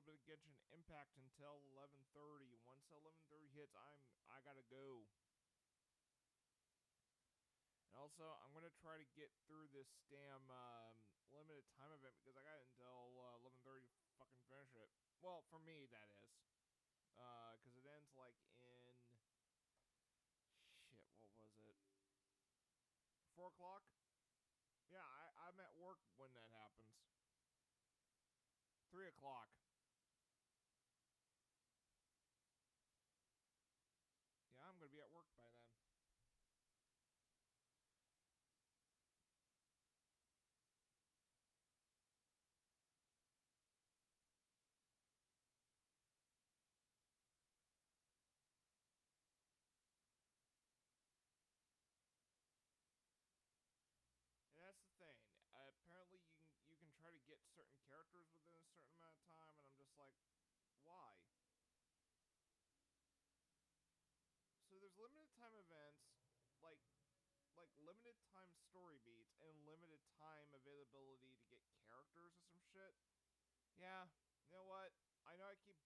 bit of Genshin Impact until 11:30. Once 11:30 hits, I gotta go. And also, I'm gonna try to get through this damn limited time event because I got until 11:30 to fucking finish it. Well, for me that is, because it ends like in shit. What was it? 4 o'clock. Yeah, I'm at work when that happens. 3 o'clock. Yeah, I'm gonna be at work by then. And that's the thing. Apparently, you can try to get certain characters within a certain amount of time, and I'm just like, why? So there's limited time events, like limited time story beats, and limited time availability to get characters or some shit. Yeah, you know what? I know I keep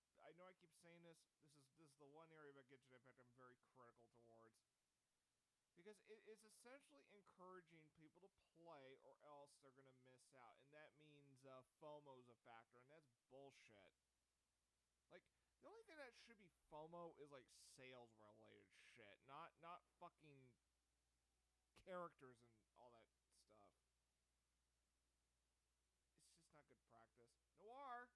saying this. This is the one area about Genshin Impact I'm very critical towards. Because it is essentially encouraging people to play or else they're going to miss out. And that means FOMO's a factor, and that's bullshit. Like, the only thing that should be FOMO is like sales related shit, not fucking characters and all that stuff. It's just not good practice. Noir!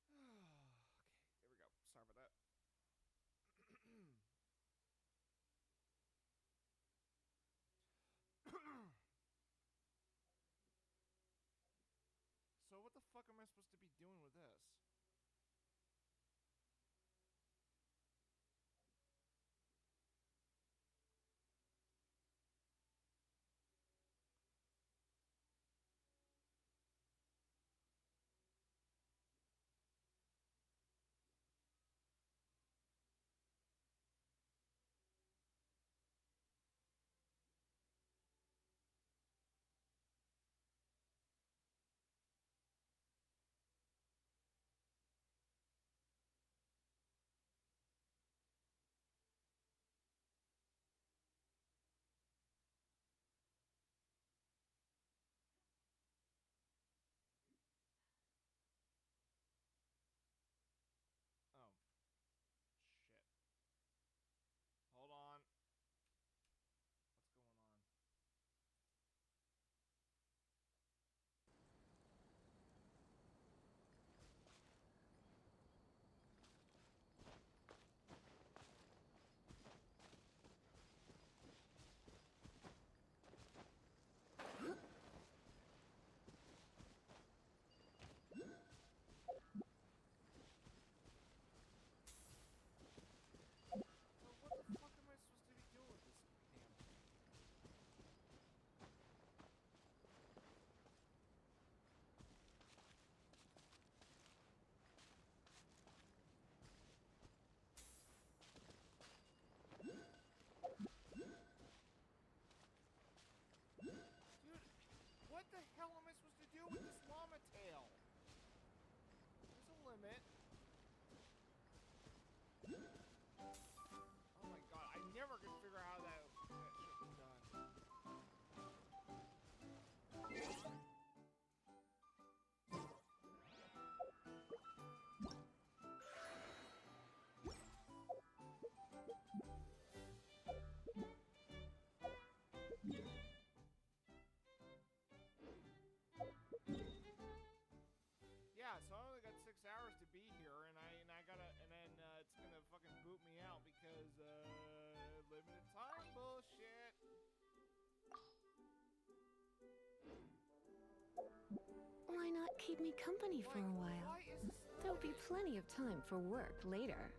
Give me a minute. Get out of there. I don't want you kissing or whatever the fuck you're gonna do. Damn. Okay, there we go. Sorry about that. So what the fuck am I supposed to be doing with this? Oh, shit. Hold on. What's going on? So what the fuck am I supposed to be doing with this damn thing? Dude, what the hell am I supposed to do with this llama tail? There's a limit. Oh my god, I never could figure out how that shit was done. Yeah, so I only got 6 hours to be here, and I gotta, and then it's gonna fucking boot me out because limited time bullshit. Why not keep me company for a while? Why is this? There'll be plenty of time for work later.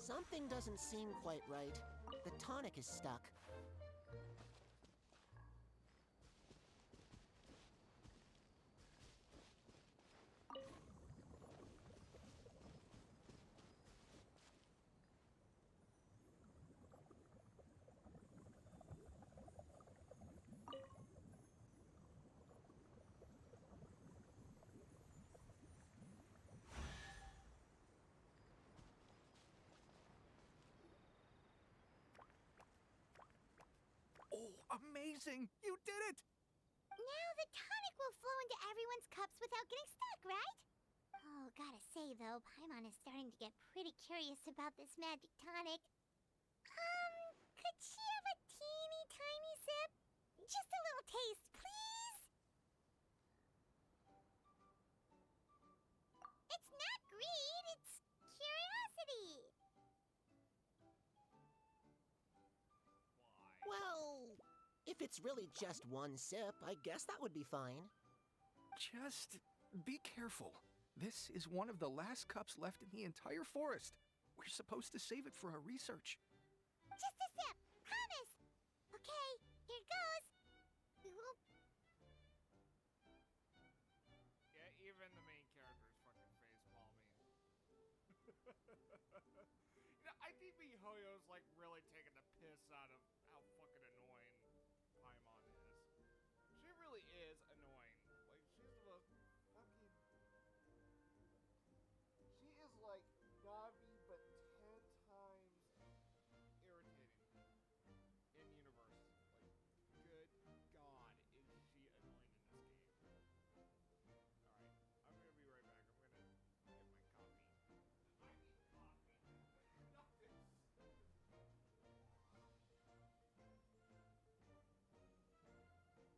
Something doesn't seem quite right. The tonic is stuck. Oh, amazing! You did it! Now the tonic will flow into everyone's cups without getting stuck, right? Oh, gotta say though, Paimon is starting to get pretty curious about this magic tonic. Could she have a teeny tiny sip? Just a little taste, please? It's not greed, it's curiosity. Well, if it's really just one sip, I guess that would be fine. Just be careful. This is one of the last cups left in the entire forest. We're supposed to save it for our research. Just a sip, promise. Okay, here goes. Yeah, even the main character's fucking face palming. I think MiHoYo's like really taking the piss out of how fucking annoying Paimon is. She really is annoying. Like, she's the most fucking... She is like Navi, but 10 times irritating in universe. Like, good God, is she annoying in this game. Alright, I'm gonna be right back. I'm gonna get my coffee. I need coffee. Not this.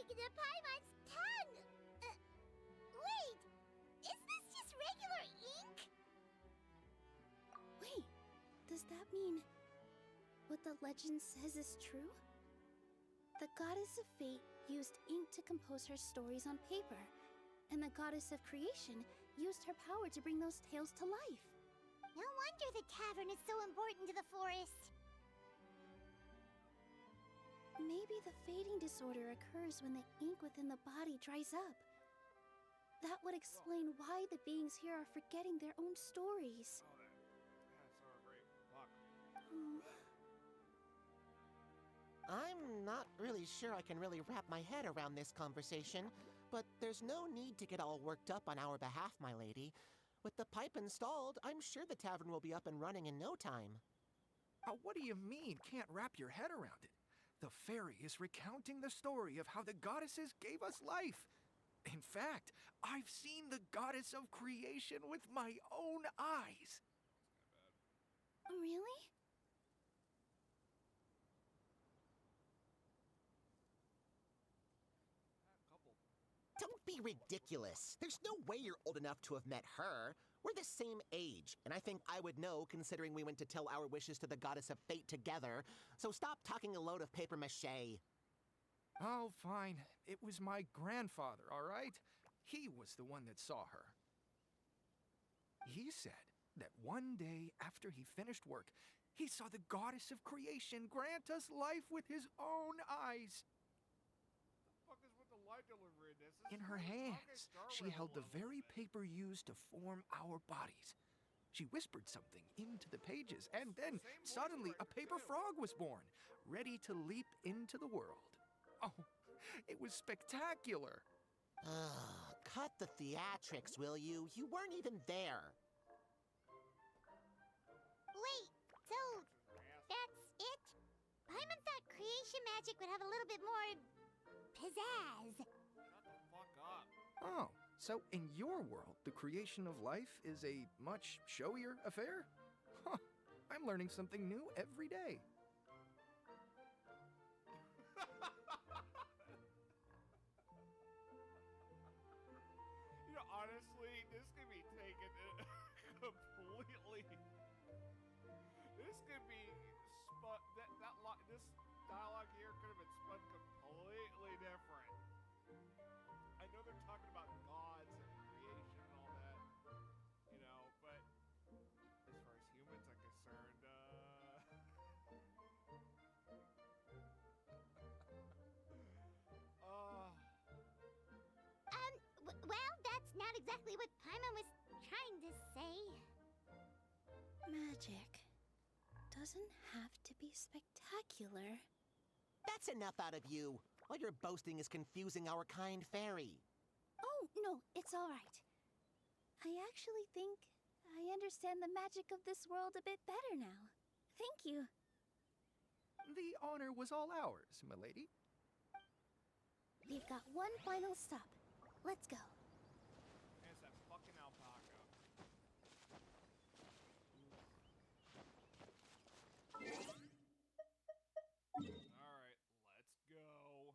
ink into Paimon's tongue! Wait! Is this just regular ink? Wait, does that mean what the legend says is true? The goddess of fate used ink to compose her stories on paper, and the goddess of creation used her power to bring those tales to life. No wonder the tavern is so important to the forest. Maybe the fading disorder occurs when the ink within the body dries up. That would explain why the beings here are forgetting their own stories. Oh, that's so great. Fuck. Oh. I'm not really sure I can really wrap my head around this conversation, but there's no need to get all worked up on our behalf, my lady. With the pipe installed, I'm sure the tavern will be up and running in no time. What do you mean, can't wrap your head around it? The fairy is recounting the story of how the goddesses gave us life. In fact, I've seen the goddess of creation with my own eyes. Really? Couple. Don't be ridiculous. There's no way you're old enough to have met her. We're the same age, and I think I would know considering we went to tell our wishes to the goddess of fate together. So stop talking a load of paper mache. Oh, fine. It was my grandfather, all right? He was the one that saw her. He said that one day after he finished work, he saw the goddess of creation grant us life with his own eyes. What the fuck is with the light delivery in this? In her hands, she held the very paper used to form our bodies. She whispered something into the pages, and then suddenly a paper frog was born, ready to leap into the world. Oh, it was spectacular. Cut the theatrics, will you? You weren't even there. Wait, so that's it? Paimon thought creation magic would have a little bit more pizzazz. Shut the fuck up. Oh, so in your world, the creation of life is a much showier affair? Huh, I'm learning something new every day. You know, honestly, this could be taken completely. This could be spun. This dialogue here could have been spun completely different. I know they're talking about gods and creation and all that, you know, but as far as humans are concerned, Well, that's not exactly what Paimon was trying to say. Magic doesn't have to be spectacular. That's enough out of you. All your boasting is confusing our kind fairy. Oh, no, it's all right. I actually think I understand the magic of this world a bit better now. Thank you. The honor was all ours, milady. We've got one final stop. Let's go. it's that fucking alpaca. Alright, let's go.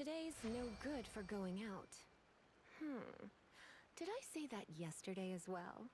Today's no good for going out. Did I say that yesterday as well?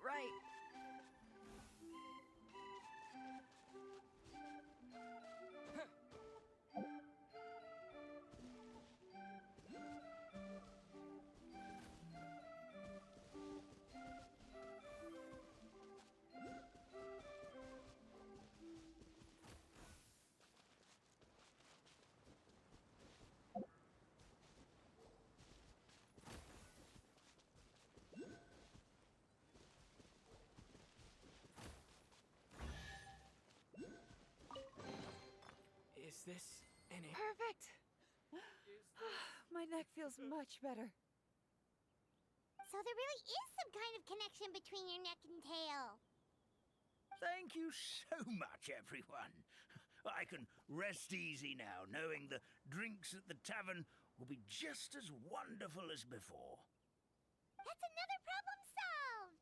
right. Is this any... Perfect. Is this... My neck feels much better. So there really is some kind of connection between your neck and tail. Thank you so much, everyone. I can rest easy now, knowing the drinks at the tavern will be just as wonderful as before. That's another problem solved!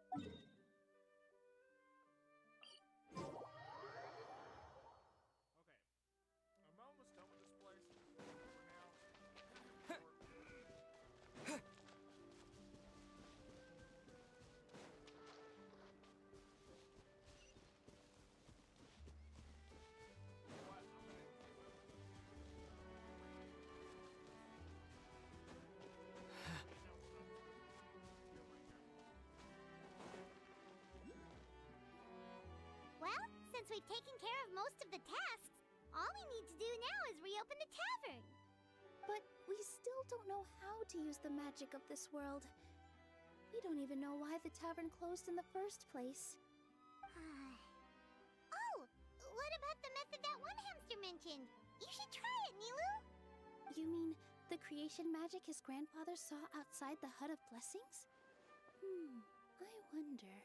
Okay. I'm almost done with this place for now. What? I'm gonna keep it. Well, since we've taken care of most of the tasks, all we need to do now is reopen the tavern. But we still don't know how to use the magic of this world. We don't even know why the tavern closed in the first place. Oh, what about the method that one hamster mentioned? You should try it, Nilu. You mean the creation magic his grandfather saw outside the Hut of Blessings? I wonder.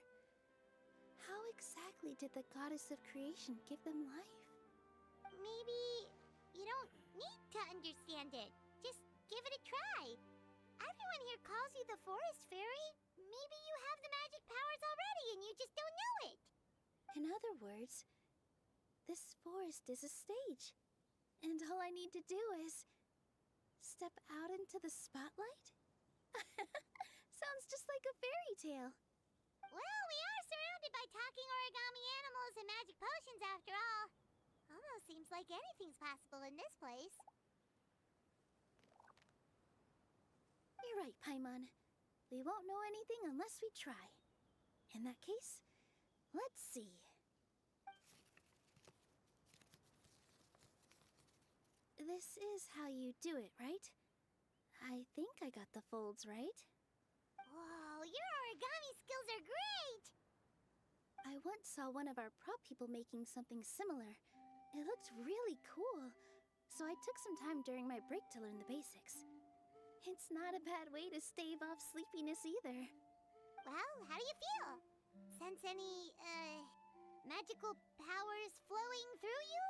How exactly did the goddess of creation give them life? Maybe you don't need to understand it. Just give it a try. Everyone here calls you the Forest Fairy. Maybe you have the magic powers already and you just don't know it. In other words, this forest is a stage. And all I need to do is step out into the spotlight? Sounds just like a fairy tale. Well, we are surrounded by talking origami animals and magic potions after all. Almost seems like anything's possible in this place. You're right, Paimon. We won't know anything unless we try. In that case, let's see. This is how you do it, right? I think I got the folds right. Whoa, your origami skills are great! I once saw one of our prop people making something similar. It looked really cool, so I took some time during my break to learn the basics. It's not a bad way to stave off sleepiness either. Well, how do you feel? Sense any, magical powers flowing through you?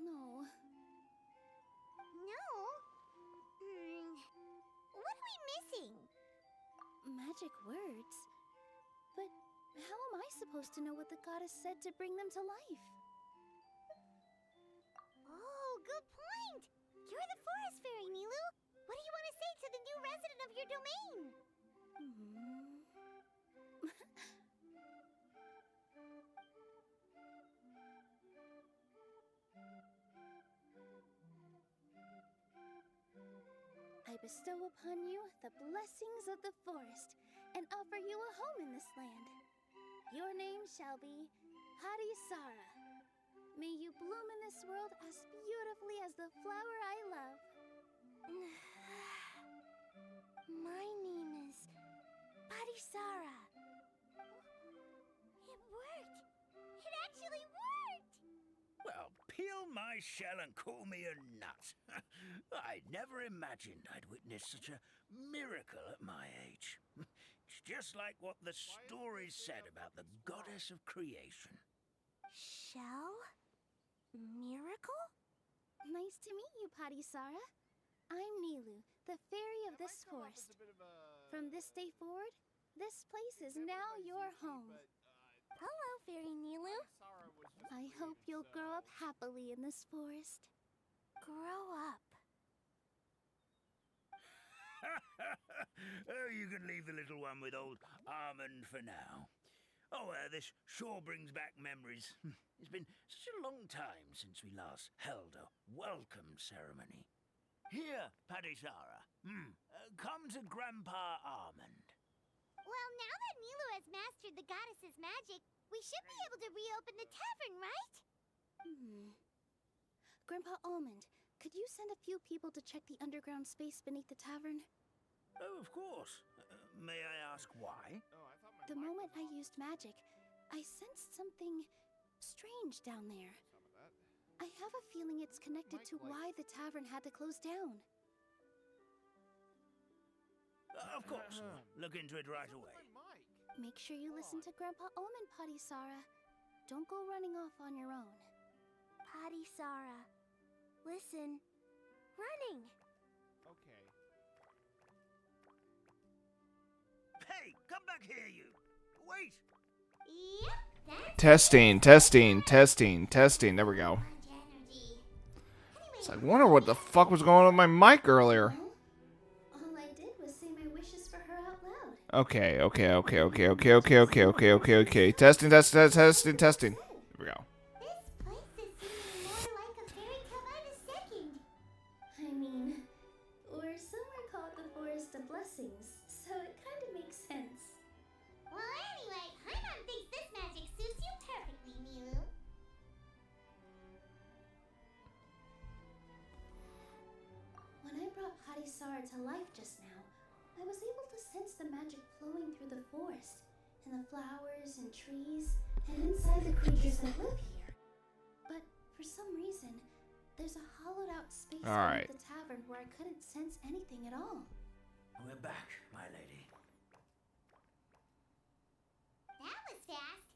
No. No? What are we missing? Magic words? But how am I supposed to know what the goddess said to bring them to life? Oh, good point! You're the Forest Fairy, Nilu! What do you want to say to the new resident of your domain? I bestow upon you the blessings of the forest and offer you a home in this land. Your name shall be Harisara. May you bloom in this world as beautifully as the flower I love. My name is peel my shell and call me a nut. I never imagined I'd witness such a miracle at my age. It's just like what the stories said about the goddess of creation. Shell? Miracle? Nice to meet you, Padisara. I'm Nilu, the fairy of this forest. From this day forward, this place is now your home. Hello, Fairy Nilu. I hope you'll grow up happily in this forest. Grow up. Oh, you can leave the little one with old Almond for now. Oh, this sure brings back memories. It's been such a long time since we last held a welcome ceremony. Here, Padisara. Come to Grandpa Almond. Well, now that Nilu has mastered the goddess's magic, we should be able to reopen the tavern, right? Grandpa Almond, could you send a few people to check the underground space beneath the tavern? Oh, of course. May I ask why? The moment I used magic, I sensed something strange down there. I have a feeling it's connected to why the tavern had to close down. Of course. Look into it right away. Make sure you listen to Grandpa Almond, Padisara. Don't go running off on your own. Padisara. Listen. Running. Okay. Hey, come back here, you. Wait. Yep, that's Testing. There we go. much energy. So I wonder what the fuck was going on with my mic earlier. Well, all I did was say my wishes for her out loud. Okay. Testing. There we go. This place is seeming more like a fairy tale by the second. I mean, or some are called the Forest of Blessings, so it kind of makes sense. Well, anyway, Paimon thinks this magic suits you perfectly, Nilu. When I brought Padisara to life just now, I was able to sense the magic flowing through the forest, and the flowers and trees, and inside the creatures that live here. But for some reason, there's a hollowed out space All right. beneath the tavern where I couldn't sense anything at all. We're back, my lady. That was fast.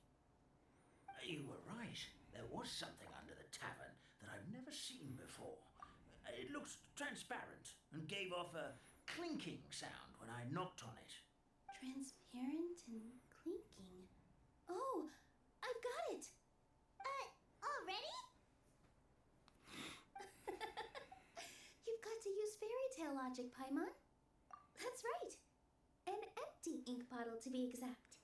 You were right. There was something under the tavern that I've never seen before. It looked transparent and gave off a clinking sound when I knocked on it. Transparent and clinking. Oh, I've got it! Already? You've got to use fairy tale logic, Paimon. That's right. An empty ink bottle, to be exact.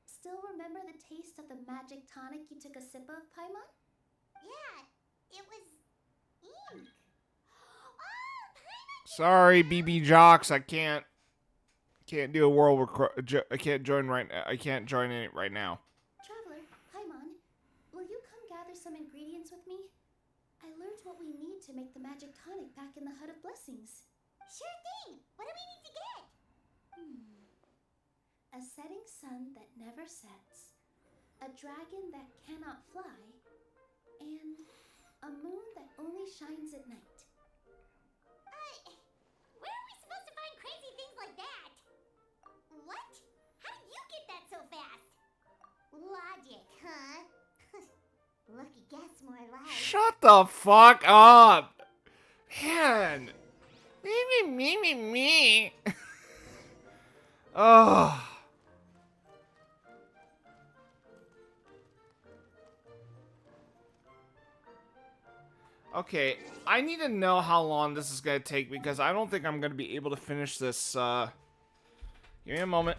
Still remember the taste of the magic tonic you took a sip of, Paimon? Yeah, it was ink. Oh, Paimon! Sorry, BB Jocks. I can't do a world I can't join in it right now. Traveler, Paimon, will you come gather some ingredients with me? I learned what we need to make the magic tonic back in the Hut of Blessings. Sure thing. What do we need to get? A setting sun that never sets, a dragon that cannot fly, and a moon that only shines at night. Where are we supposed to find crazy things like that? What? How did you get that so fast? Logic, huh? Lucky guess, more like. Shut the fuck up, man. Me. Ugh. Okay, I need to know how long this is gonna take because I don't think I'm gonna be able to finish this. Give me a moment.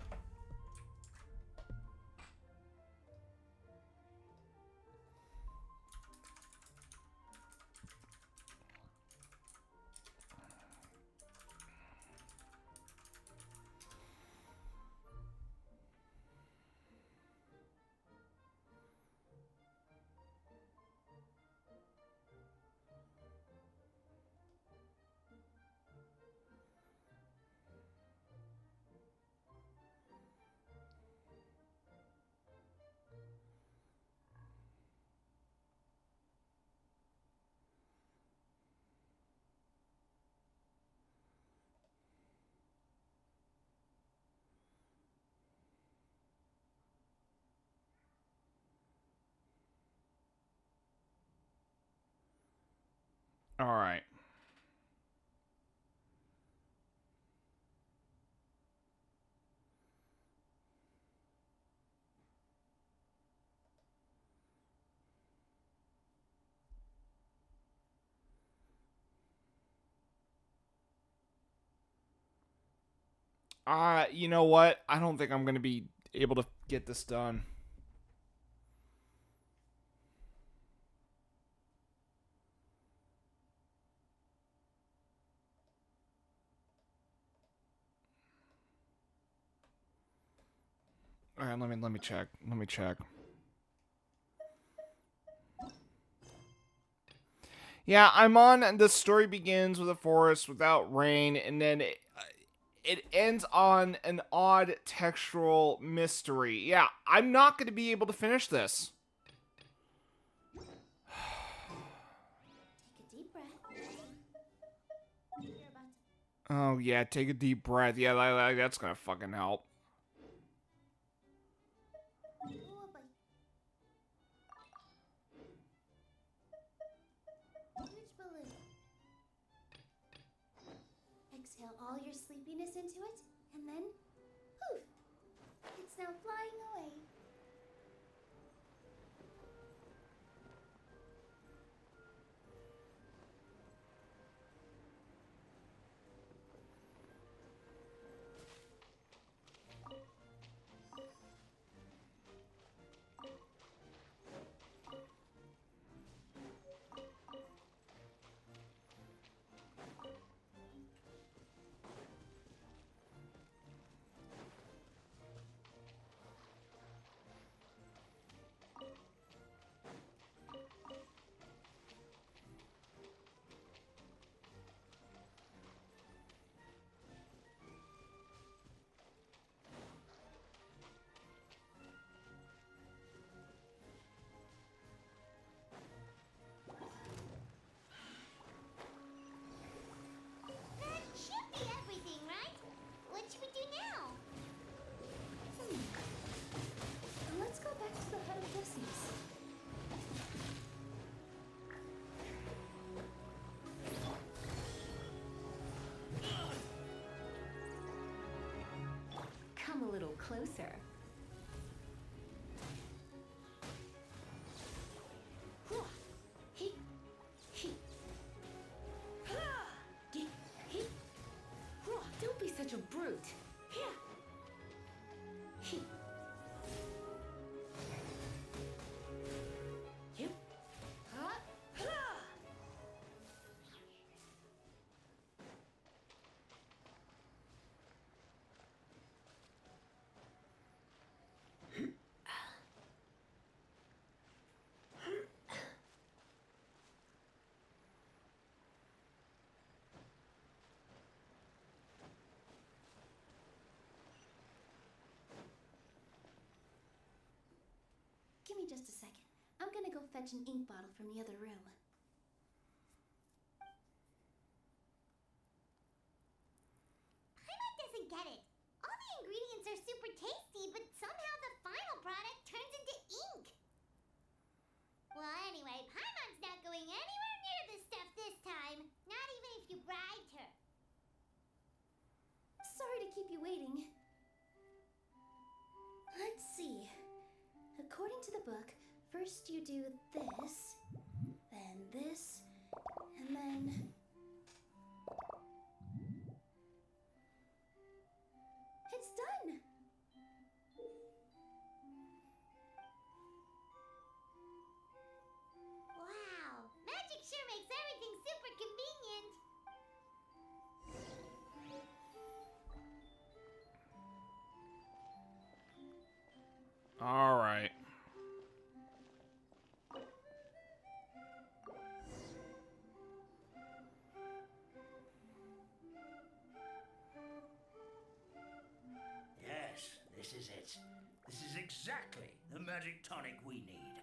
All right. You know what? I don't think I'm going to be able to get this done. All right, let me check. Let me check. Yeah, I'm on. The story begins with a forest without rain, and then it ends on an odd textural mystery. Yeah, I'm not going to be able to finish this. Take a deep breath. You're about to. Oh yeah, take a deep breath. Yeah, that's gonna fucking help. Oh, boy. Huge balloon. Exhale all your sleepiness into it, and then poof! It's now flying away. That should be everything, right? What should we do now? Let's go back to the hut of Jesse's. Come a little closer. Don't be such a brute. Give me just a second. I'm gonna go fetch an ink bottle from the other room. Paimon doesn't get it. All the ingredients are super tasty, but somehow the final product turns into ink. Well, anyway, Paimon's not going anywhere near this stuff this time. Not even if you bribed her. Sorry to keep you waiting. Let's see. According to the book, first you do this, then this, and then... It's done! Wow, magic sure makes everything super convenient. All right. Yes, this is it. This is exactly the magic tonic we need.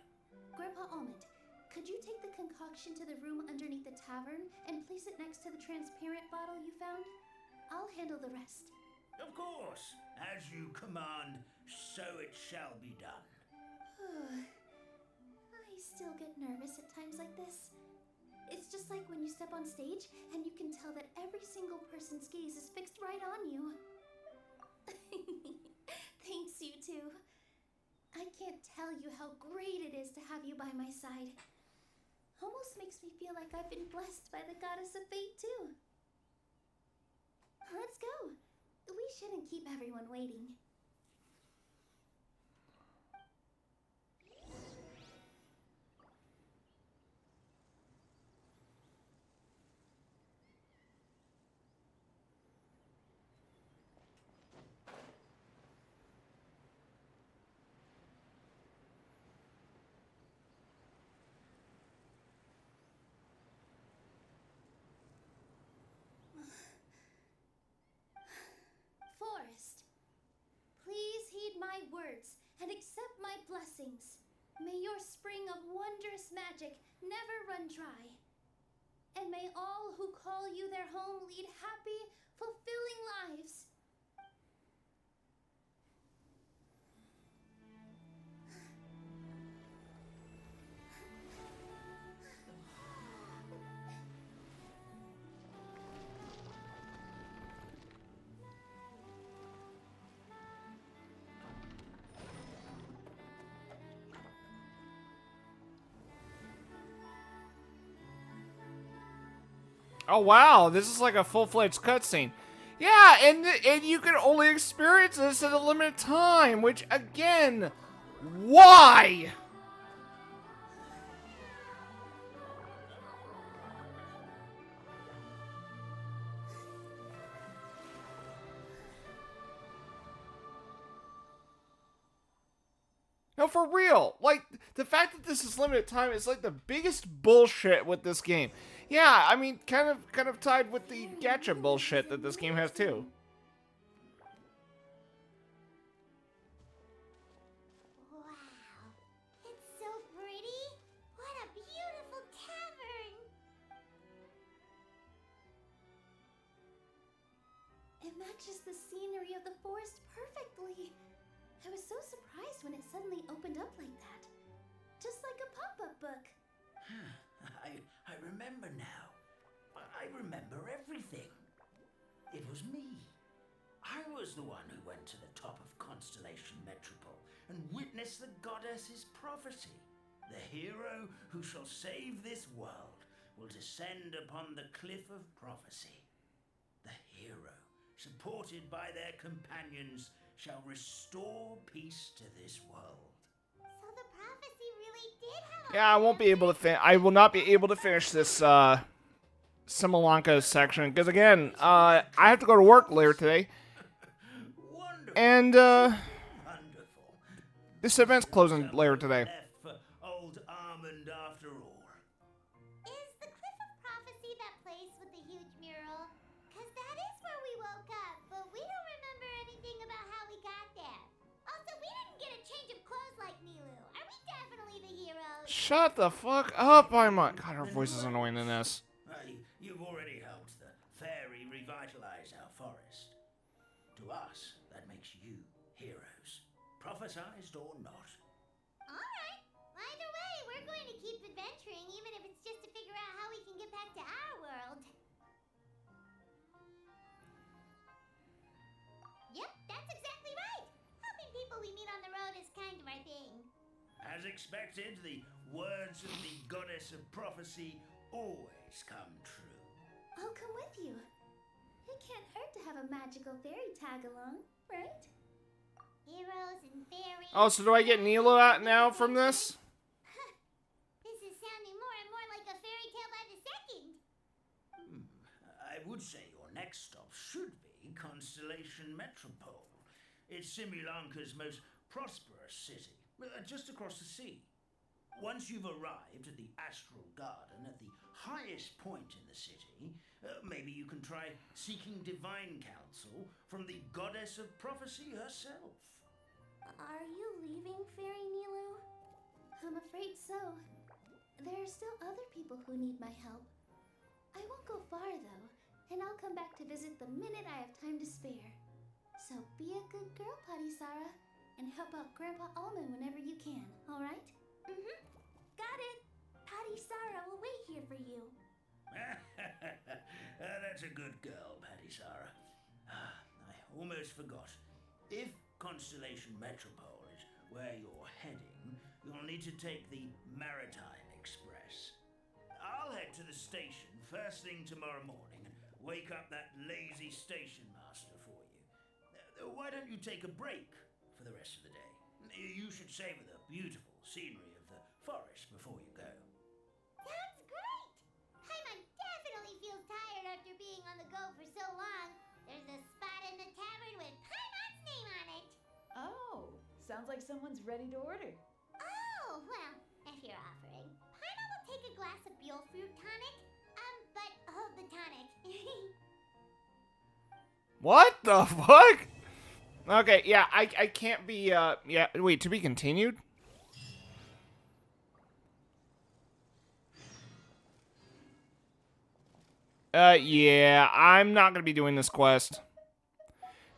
Grandpa Almond, could you take the concoction to the room underneath the tavern and place it next to the transparent bottle you found? I'll handle the rest. Of course, as you command, so it shall be done. I still get nervous at times like this. It's just like when you step on stage and you can tell that every single person's gaze is fixed right on you. Thanks, you two. I can't tell you how great it is to have you by my side. Almost makes me feel like I've been blessed by the goddess of fate, too. Let's go. We shouldn't keep everyone waiting. Forest, please heed my words and accept my blessings. May your spring of wondrous magic never run dry. And may all who call you their home lead happy, fulfilling lives. Oh wow, this is like a full-fledged cutscene. Yeah, and you can only experience this at a limited time, which again, why? No, for real. Like, the fact that this is limited time is like the biggest bullshit with this game. Yeah, I mean, kind of tied with the gacha bullshit that this game has too. Wow. It's so pretty. What a beautiful tavern. It matches the scenery of the forest perfectly. I was so surprised when it suddenly opened up like that. Just like a pop-up book. I remember now. I remember everything. It was me. I was the one who went to the top of Constellation Metropole and witnessed the goddess's prophecy. The hero who shall save this world will descend upon the cliff of prophecy. The hero, supported by their companions, shall restore peace to this world. So the prophecy really did have Yeah, I won't be able to I will not be able to finish this Simolanka section because again, I have to go to work later today. Wonderful. And Wonderful. this event's closing later today. Left for old Almond after all. Is the Cliff of Prophecy that place with the huge mural? Because that is where we woke up, but we don't remember anything about how we got there. Also, we didn't get a change of clothes like Nilu. Are we definitely the heroes? Shut the fuck up, I'm God, her voice is annoying in this. You've already helped the fairy revitalize our forest. To us, that makes you heroes, prophesized or not. Alright. Either way, we're going to keep adventuring, even if it's just to figure out how we can get back to our world. Yep, that's exactly right. Helping people we meet on the road is kind of our thing. As expected, the words of the goddess of prophecy always come true. I'll come with you. It can't hurt to have a magical fairy tag along, right? Heroes and fairies. Oh, so do I get Nilo out now from this? This is sounding more and more like a fairy tale by the second. I would say your next stop should be Constellation Metropole. It's Similanka's most prosperous city, just across the sea. Once you've arrived at the Astral Garden at the highest point in the city, maybe you can try seeking divine counsel from the goddess of prophecy herself. Are you leaving, Fairy Nilu? I'm afraid so. There are still other people who need my help. I won't go far, though, and I'll come back to visit the minute I have time to spare. So be a good girl, Patisara, and help out Grandpa Almond whenever you can, alright? Mm-hmm. Got it! Patty Sarah will wait here for you. That's a good girl, Patty Sarah. I almost forgot. If Constellation Metropole is where you're heading, you'll need to take the Maritime Express. I'll head to the station first thing tomorrow morning and wake up that lazy station master for you. Why don't you take a break for the rest of the day? You should savor the beautiful scenery of the forest before you go. Sounds great! Paimon definitely feels tired after being on the go for so long. There's a spot in the tavern with Paimon's name on it. Oh, sounds like someone's ready to order. Oh, well, if you're offering, Paimon will take a glass of Buell fruit tonic. But hold the tonic. What the fuck? Okay, yeah, I can't be, yeah, wait, to be continued? Yeah, I'm not gonna be doing this quest.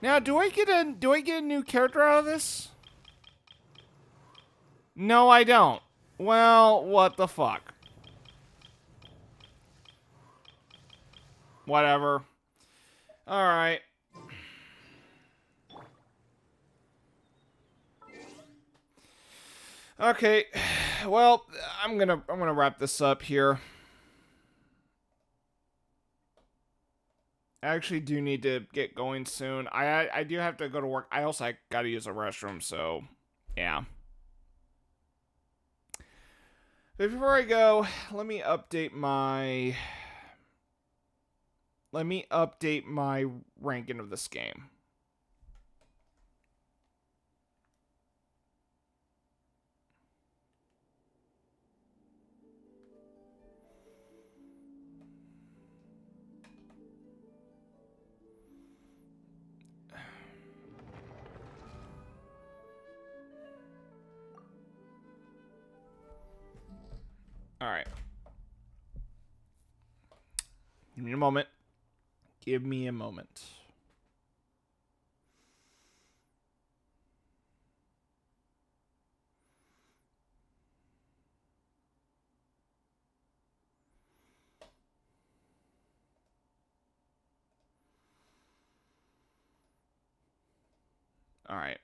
Now, do I get a new character out of this? No, I don't. Well, what the fuck? Whatever. Alright. Okay, well, I'm gonna wrap this up here. I actually do need to get going soon. I do have to go to work. I also gotta use a restroom, so yeah. But before I go, let me update my ranking of this game. All right. Give me a moment. Give me a moment. All right.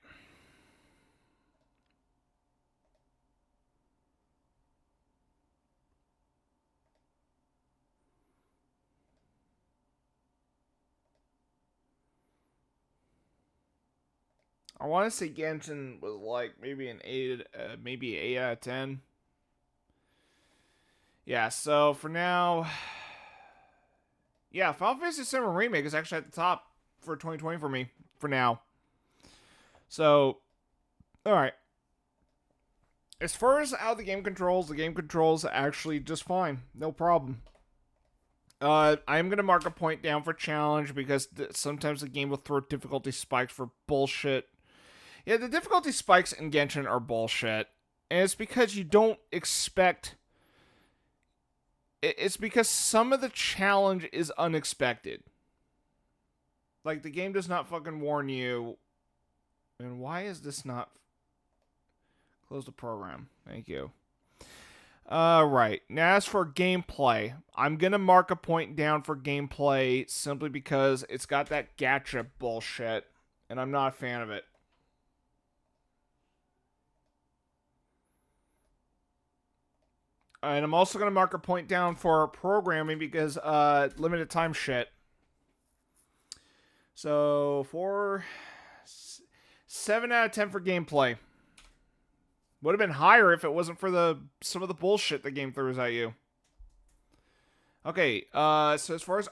I want to say Genshin was like maybe an 8, maybe 8 out of 10. Yeah, so for now, yeah, Final Fantasy VII Remake is actually at the top for 2020 for me for now. So, all right. As far as how the game controls actually just fine, no problem. I'm gonna mark a point down for challenge because sometimes the game will throw difficulty spikes for bullshit. Yeah, the difficulty spikes in Genshin are bullshit, and it's because you don't expect. It's because some of the challenge is unexpected. Like, the game does not fucking warn you. And why is this not... Close the program. Thank you. Right. Now, as for gameplay, I'm going to mark a point down for gameplay simply because it's got that gacha bullshit, and I'm not a fan of it. And I'm also going to mark a point down for programming because limited time shit. So, 7 out of 10 for gameplay. Would have been higher if it wasn't for some of the bullshit the game throws at you. Okay, so as far as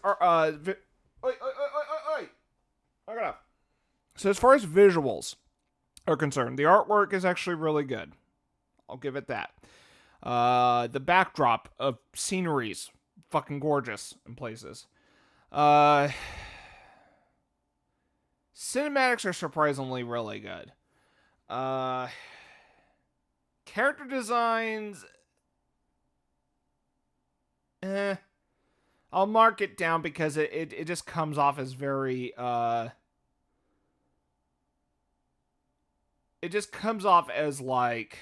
So as far as visuals are concerned, the artwork is actually really good. I'll give it that. The backdrop of sceneries, fucking gorgeous in places. Cinematics are surprisingly really good. Character designs, I'll mark it down because it just comes off as very, it just comes off as like,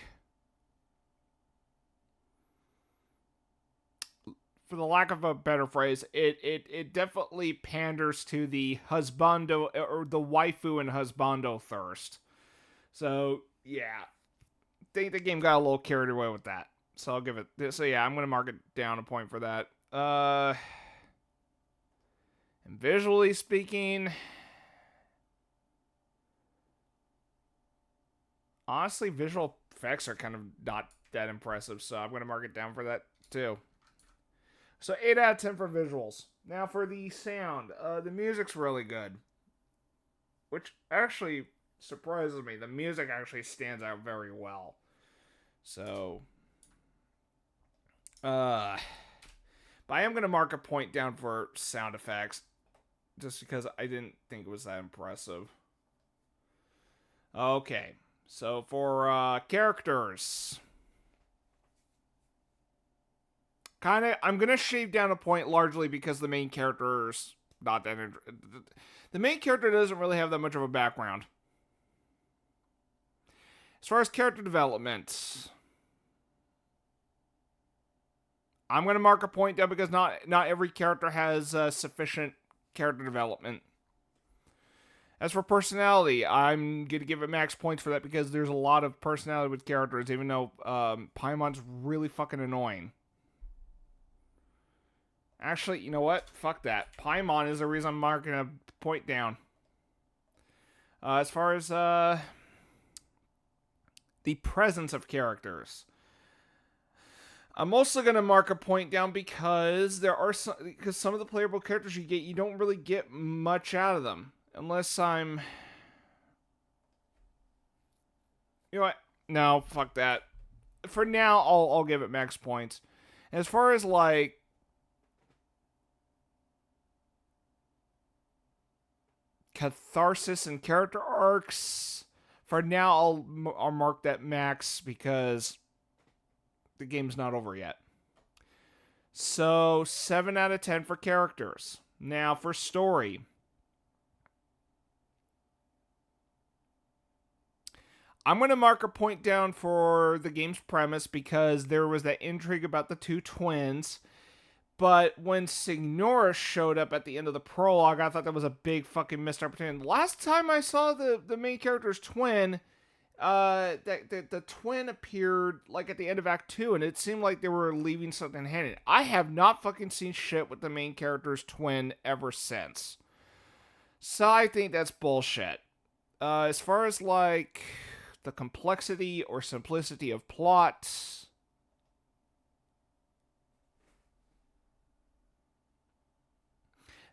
for the lack of a better phrase, it definitely panders to the husbando or the waifu and husbando thirst. So yeah, I think the game got a little carried away with that. So I'll give it. So yeah, I'm gonna mark it down a point for that. And visually speaking, honestly, visual effects are kind of not that impressive. So I'm gonna mark it down for that too. So 8 out of 10 for visuals. Now for the sound, the music's really good, which actually surprises me. The music actually stands out very well. So, but I am gonna mark a point down for sound effects, just because I didn't think it was that impressive. Okay, so for characters, I'm gonna shave down a point largely because the main character's not that. The main character doesn't really have that much of a background. As far as character development, I'm gonna mark a point down because not every character has sufficient character development. As for personality, I'm gonna give it max points for that because there's a lot of personality with characters, even though Paimon's really fucking annoying. Actually, you know what? Fuck that. Paimon is the reason I'm marking a point down. As far as the presence of characters, I'm also gonna mark a point down because some of the playable characters you don't really get much out of them unless I'm. You know what? No, fuck that. For now, I'll give it max points. As far as like catharsis and character arcs, for now I'll mark that max because the game's not over yet. So 7 out of 10 for characters. Now for story, I'm going to mark a point down for the game's premise because there was that intrigue about the two twins. But when Signora showed up at the end of the prologue, I thought that was a big fucking missed opportunity. The last time I saw the main character's twin, the twin appeared like at the end of Act 2, and it seemed like they were leaving something hidden. I have not fucking seen shit with the main character's twin ever since. So I think that's bullshit. As far as like the complexity or simplicity of plot,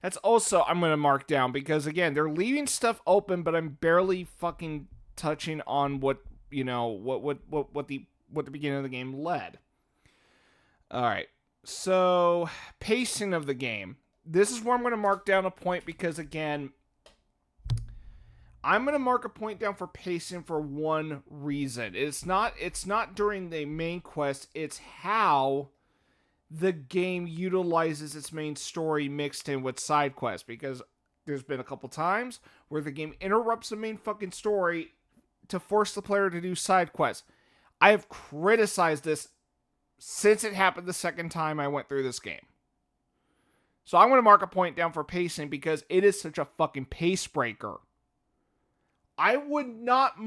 that's also I'm going to mark down because again, they're leaving stuff open, but I'm barely fucking touching on what the beginning of the game led. All right. So, pacing of the game. This is where I'm going to mark down a point because again, I'm going to mark a point down for pacing for one reason. It's not during the main quest, it's how the game utilizes its main story mixed in with side quests, because there's been a couple times where the game interrupts the main fucking story to force the player to do side quests. I have criticized this since it happened the second time I went through this game. So I'm going to mark a point down for pacing because it is such a fucking pace breaker. I would have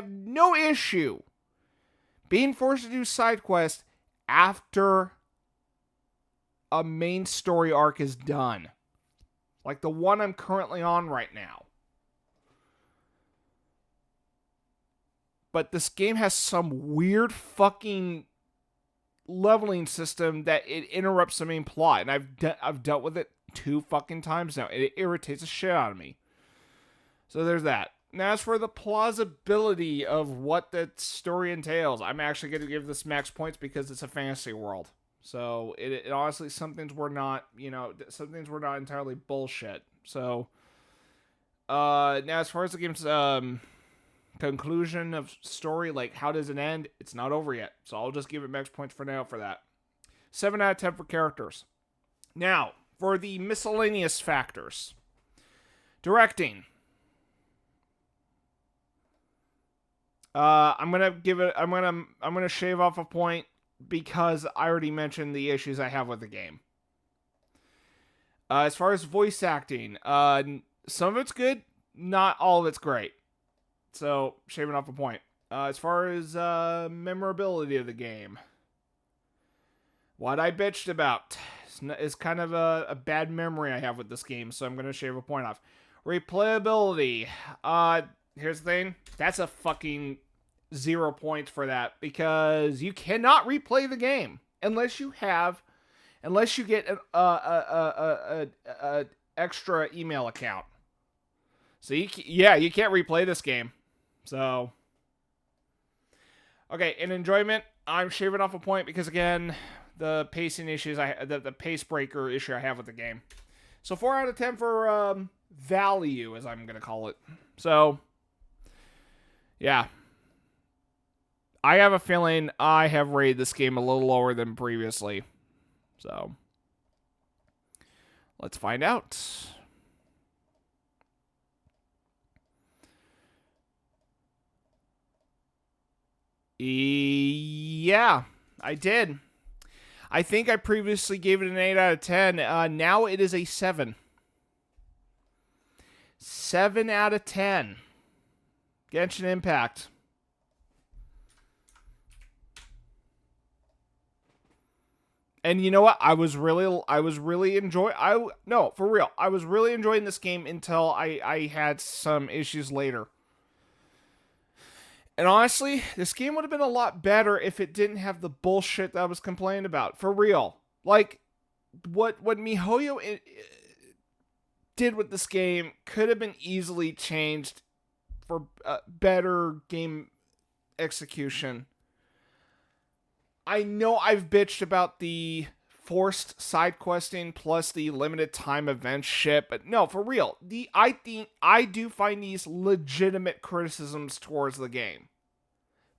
no issue being forced to do side quests after a main story arc is done. Like the one I'm currently on right now. But this game has some weird fucking leveling system that it interrupts the main plot. And I've dealt with it 2 fucking times now. It irritates the shit out of me. So there's that. Now, as for the plausibility of what the story entails, I'm actually going to give this max points because it's a fantasy world. So it honestly, some things were not entirely bullshit. So now, as far as the game's conclusion of story, like how does it end? It's not over yet. So I'll just give it max points for now for that. 7 out of 10 for characters. Now, for the miscellaneous factors. Directing. I'm gonna shave off a point because I already mentioned the issues I have with the game. As far as voice acting, some of it's good, not all of it's great. So, shaving off a point. As far as memorability of the game, what I bitched about is kind of a bad memory I have with this game, so I'm going to shave a point off. Replayability. Here's the thing. That's a fucking 0 points for that, because you cannot replay the game unless you get an extra email account. So you can't replay this game. So, okay, in enjoyment, I'm shaving off a point because, again, the pacing issues, the pace breaker issue I have with the game. So 4 out of 10 for value, as I'm going to call it. So, yeah. I have a feeling I have rated this game a little lower than previously. So, let's find out. Yeah, I did. I think I previously gave it an 8 out of 10. Now it is a 7. 7 out of 10. Genshin Impact. And you know what? I was really enjoying. For real. I was really enjoying this game until I had some issues later. And honestly, this game would have been a lot better if it didn't have the bullshit that I was complaining about. For real. Like, what MiHoYo did with this game could have been easily changed for better game execution. I know I've bitched about the forced side questing plus the limited time event shit, but no, for real. I do find these legitimate criticisms towards the game.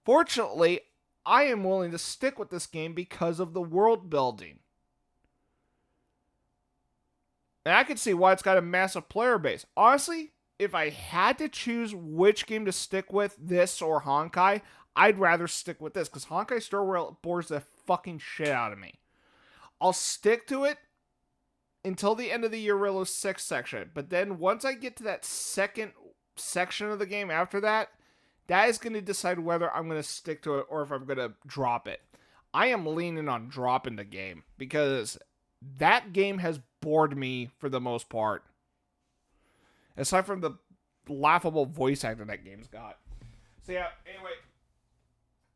Fortunately, I am willing to stick with this game because of the world building. And I can see why it's got a massive player base. Honestly, if I had to choose which game to stick with, this or Honkai, I'd rather stick with this, because Honkai Star Rail bores the fucking shit out of me. I'll stick to it until the end of the Eurillo 6 section, but then once I get to that second section of the game after that, that is going to decide whether I'm going to stick to it or if I'm going to drop it. I am leaning on dropping the game, because that game has bored me for the most part. Aside from the laughable voice acting that game's got. So yeah, anyway,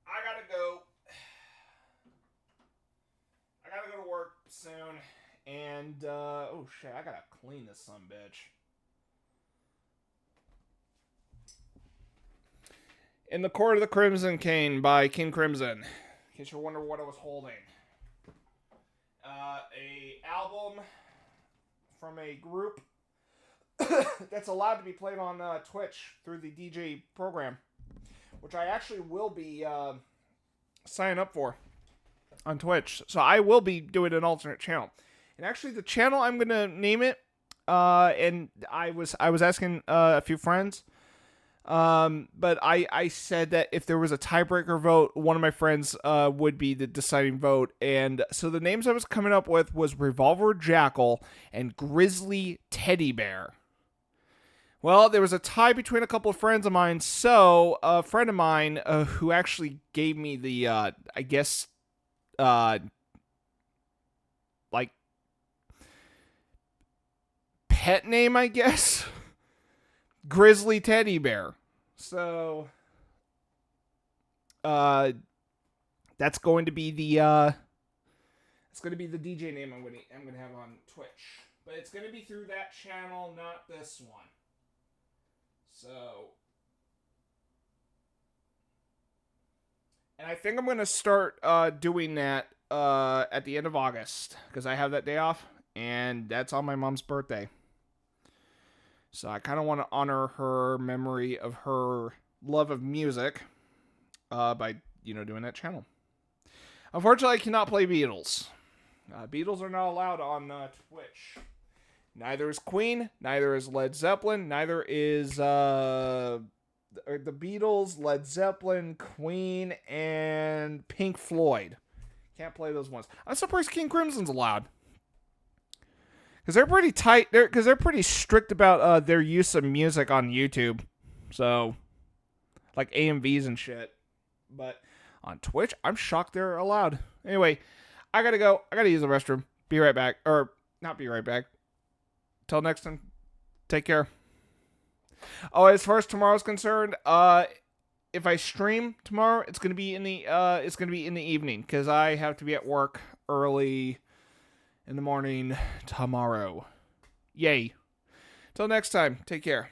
I gotta go. I gotta go to work soon. And, oh shit, I gotta clean this sumbitch. In the Court of the Crimson Cane by King Crimson. In case you're wondering what I was holding. A album from a group that's allowed to be played on Twitch through the DJ program, which I actually will be signing up for on Twitch. So I will be doing an alternate channel. And actually, the channel, I'm going to name it, and I was asking a few friends, but I said that if there was a tiebreaker vote, one of my friends would be the deciding vote. And so the names I was coming up with was Revolver Jackal and Grizzly Teddy Bear. Well, there was a tie between a couple of friends of mine, so a friend of mine who actually gave me the, I guess, like, pet name, I guess? Grizzly Teddy Bear. So, that's going to be the, it's going to be the DJ name I'm going to have on Twitch. But it's going to be through that channel, not this one. So, and I think I'm going to start doing that at the end of August, because I have that day off, and that's on my mom's birthday. So I kind of want to honor her memory of her love of music by, doing that channel. Unfortunately, I cannot play Beatles. Beatles are not allowed on Twitch. Neither is Queen, neither is Led Zeppelin, neither is the Beatles, Led Zeppelin, Queen, and Pink Floyd. Can't play those ones. I'm surprised King Crimson's allowed. Because they're pretty tight. Because they're pretty strict about their use of music on YouTube. So, like AMVs and shit. But on Twitch, I'm shocked they're allowed. Anyway, I gotta go. I gotta use the restroom. Be right back. Or, not be right back. Till next time. Take care. Oh, as far as tomorrow's concerned, if I stream tomorrow, it's gonna be in the evening because I have to be at work early in the morning tomorrow. Yay! Till next time, take care.